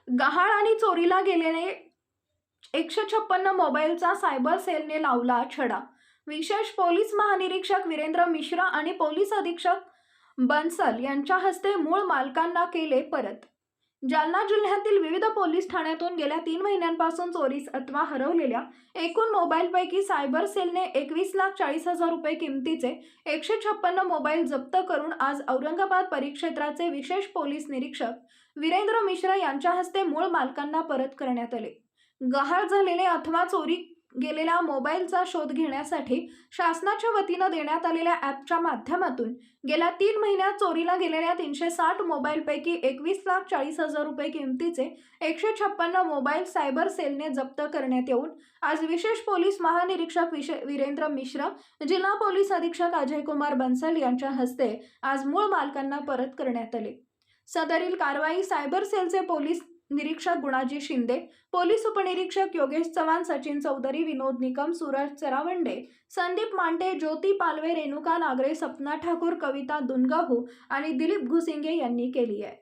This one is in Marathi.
गहाळ आणि चोरीला गेलेले 156 मोबाईलचा सायबर सेलने लावला छडा. विशेष पोलीस महानिरीक्षक वीरेंद्र मिश्रा आणि पोलीस अधीक्षक बन्सल यांच्या हस्ते मूळ मालकांना केले परत. जालना जिल्ह्यातील विविध पोलीस ठाण्यातून गेल्या 3 महिन्यांपासून चोरीस अथवा हरवलेल्या एकूण मोबाईलपैकी सायबर सेलने 21,40,000 रुपये किमतीचे 156 मोबाईल जप्त करून आज औरंगाबाद परिक्षेत्राचे विशेष पोलीस निरीक्षक वीरेंद्र मिश्रा यांच्या हस्ते मूळ मालकांना परत करण्यात आले. गहाळ झालेले अथवा चोरी गेलेल्या मोबाईलचा शोध घेण्यासाठी शासनाच्या वतीनं देण्यात आलेल्या ॲपच्या माध्यमातून गेल्या 3 महिन्यात चोरीला गेलेल्या 360 मोबाईलपैकी 21,40,000 रुपये किमतीचे 156 मोबाईल सायबर सेलने जप्त करण्यात येऊन आज विशेष पोलीस महानिरीक्षक वीरेंद्र मिश्रा, जिल्हा पोलीस अधीक्षक अजयकुमार बन्सल यांच्या हस्ते आज मूळ मालकांना परत करण्यात आले. सदरील कारवाई सायबर सेलचे पोलीस निरीक्षक गुणाजी शिंदे, पोलीस उपनिरीक्षक योगेश चव्हाण, सचिन चौधरी, विनोद निकम, सूरज चरावंडे, संदीप मांटे, ज्योती पालवे, रेणुका नागरे, सपना ठाकूर, कविता दुनगाहू आणि दिलीप घुसिंगे यांनी केली आहे.